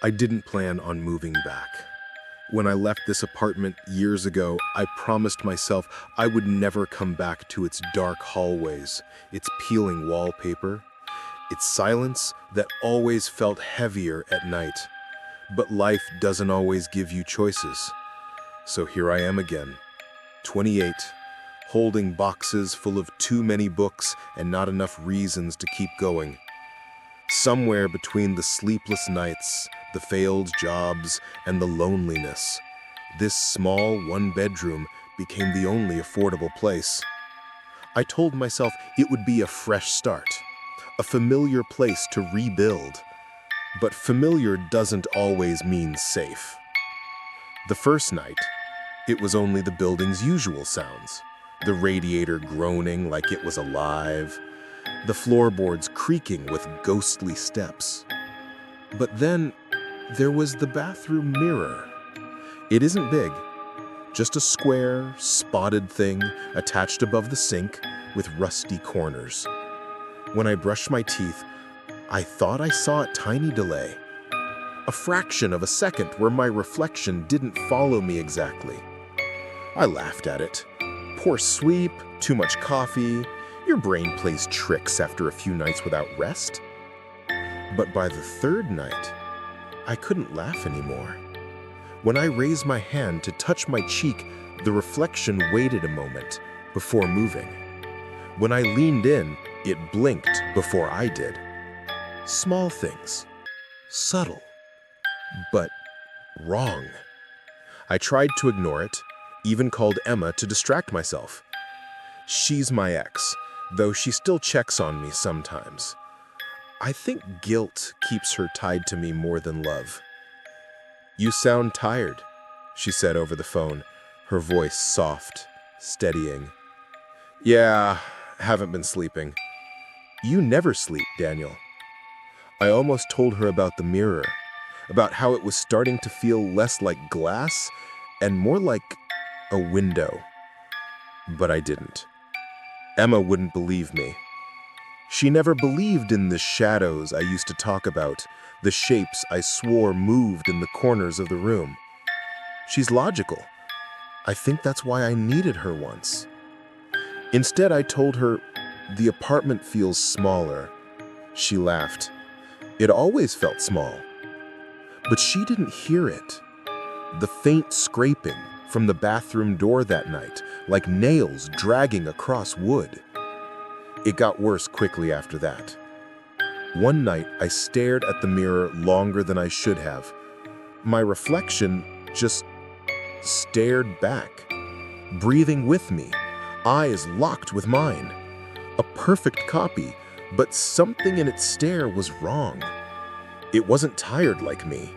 I didn't plan on moving back. When I left this apartment years ago, I promised myself I would never come back to its dark hallways, its peeling wallpaper, its silence that always felt heavier at night. But life doesn't always give you choices. So here I am again, 28, holding boxes full of too many books and not enough reasons to keep going. Somewhere between the sleepless nights, the failed jobs, and the loneliness, this small one-bedroom became the only affordable place. I told myself it would be a fresh start, a familiar place to rebuild. But familiar doesn't always mean safe. The first night, it was only the building's usual sounds. The radiator groaning like it was alive, the floorboards creaking with ghostly steps. But then, there was the bathroom mirror. It isn't big, just a square, spotted thing attached above the sink with rusty corners. When I brushed my teeth, I thought I saw a tiny delay. A fraction of a second where my reflection didn't follow me exactly. I laughed at it. Poor sleep, too much coffee. Your brain plays tricks after a few nights without rest. But by the third night, I couldn't laugh anymore. When I raised my hand to touch my cheek, the reflection waited a moment before moving. When I leaned in, it blinked before I did. Small things, subtle, but wrong. I tried to ignore it, even called Emma to distract myself. She's my ex, though she still checks on me sometimes. I think guilt keeps her tied to me more than love. "You sound tired," she said over the phone, her voice soft, steadying. "Yeah, haven't been sleeping." "You never sleep, Daniel." I almost told her about the mirror, about how it was starting to feel less like glass and more like a window. But I didn't. Emma wouldn't believe me. She never believed in the shadows I used to talk about, the shapes I swore moved in the corners of the room. She's logical. I think that's why I needed her once. Instead, I told her, "The apartment feels smaller." She laughed. It always felt small. But she didn't hear it. The faint scraping from the bathroom door that night, like nails dragging across wood. It got worse quickly after that. One night, I stared at the mirror longer than I should have. My reflection just stared back, breathing with me, eyes locked with mine. A perfect copy, but something in its stare was wrong. It wasn't tired like me.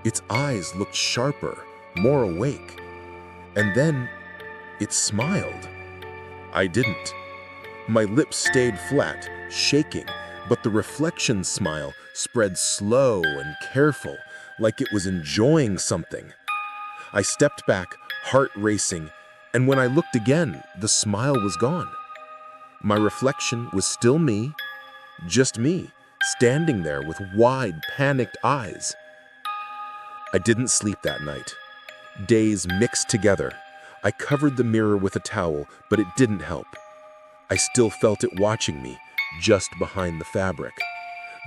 Its eyes looked sharper, more awake. And then it smiled. I didn't. My lips stayed flat, shaking, but the reflection smile spread slow and careful, like it was enjoying something. I stepped back, heart racing, and when I looked again, the smile was gone. My reflection was still me, just me, standing there with wide, panicked eyes. I didn't sleep that night. Days mixed together. I covered the mirror with a towel, but it didn't help. I still felt it watching me, just behind the fabric.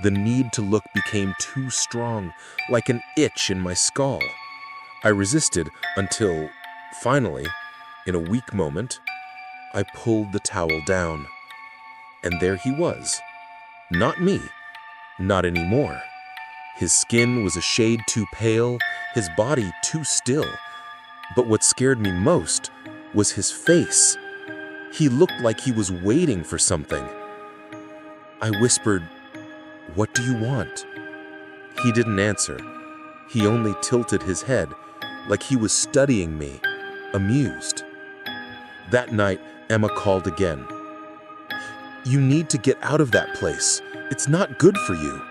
The need to look became too strong, like an itch in my skull. I resisted until, finally, in a weak moment, I pulled the towel down. And there he was. Not me. Not anymore. His skin was a shade too pale, his body too still. But what scared me most was his face. He looked like he was waiting for something. I whispered, "What do you want?" He didn't answer. He only tilted his head, like he was studying me, amused. That night, Emma called again. "You need to get out of that place. It's not good for you."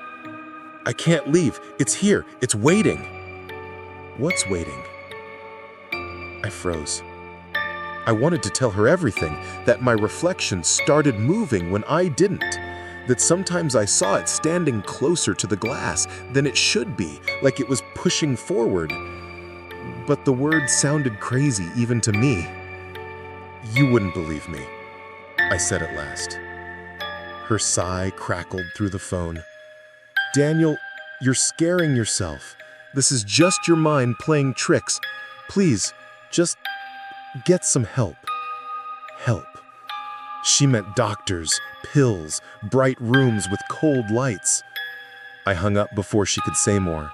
"I can't leave. It's here. It's waiting." "What's waiting?" I froze. I wanted to tell her everything, that my reflection started moving when I didn't, that sometimes I saw it standing closer to the glass than it should be, like it was pushing forward. But the words sounded crazy even to me. "You wouldn't believe me," I said at last. Her sigh crackled through the phone. "Daniel, you're scaring yourself. This is just your mind playing tricks. Please, just get some help." Help. She meant doctors, pills, bright rooms with cold lights. I hung up before she could say more.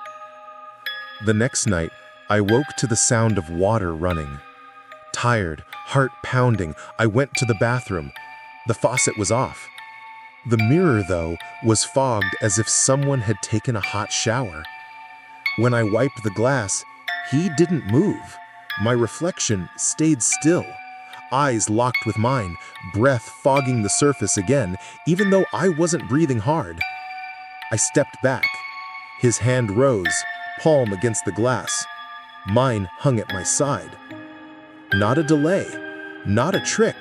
The next night, I woke to the sound of water running. Tired, heart pounding, I went to the bathroom. The faucet was off. The mirror, though, was fogged as if someone had taken a hot shower. When I wiped the glass, he didn't move. My reflection stayed still. Eyes locked with mine, breath fogging the surface again, even though I wasn't breathing hard. I stepped back. His hand rose, palm against the glass. Mine hung at my side. Not a delay, not a trick.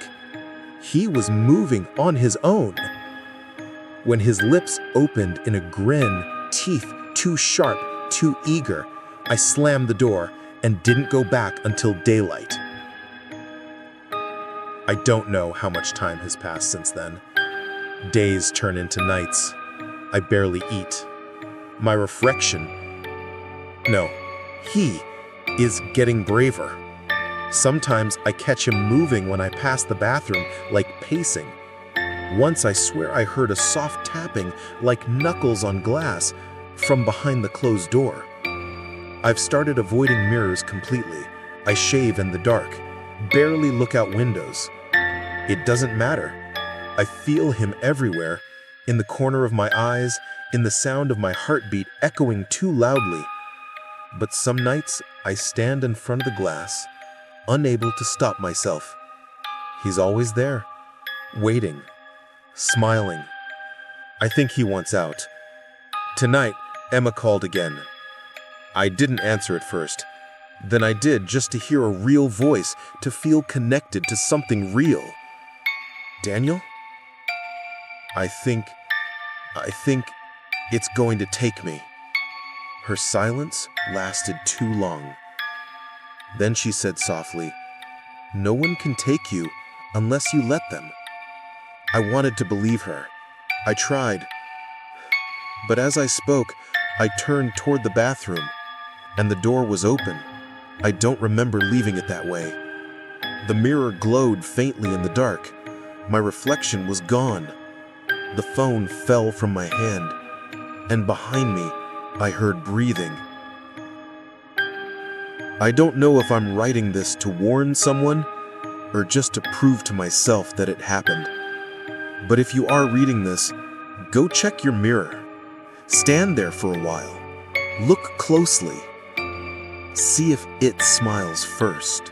He was moving on his own. When his lips opened in a grin, teeth too sharp, too eager, I slammed the door and didn't go back until daylight. I don't know how much time has passed since then. Days turn into nights. I barely eat. My reflection, no, he is getting braver. Sometimes I catch him moving when I pass the bathroom, like pacing. Once I swear I heard a soft tapping, like knuckles on glass, from behind the closed door. I've started avoiding mirrors completely. I shave in the dark, barely look out windows. It doesn't matter. I feel him everywhere, in the corner of my eyes, in the sound of my heartbeat echoing too loudly. But some nights, I stand in front of the glass, unable to stop myself. He's always there, waiting, smiling. I think he wants out. Tonight, Emma called again. I didn't answer at first. Then I did, just to hear a real voice, to feel connected to something real. "Daniel? I think it's going to take me." Her silence lasted too long. Then she said softly, "No one can take you unless you let them." I wanted to believe her. I tried. But as I spoke, I turned toward the bathroom, and the door was open. I don't remember leaving it that way. The mirror glowed faintly in the dark. My reflection was gone. The phone fell from my hand, and behind me, I heard breathing. I don't know if I'm writing this to warn someone or just to prove to myself that it happened. But if you are reading this, go check your mirror. Stand there for a while. Look closely. See if it smiles first.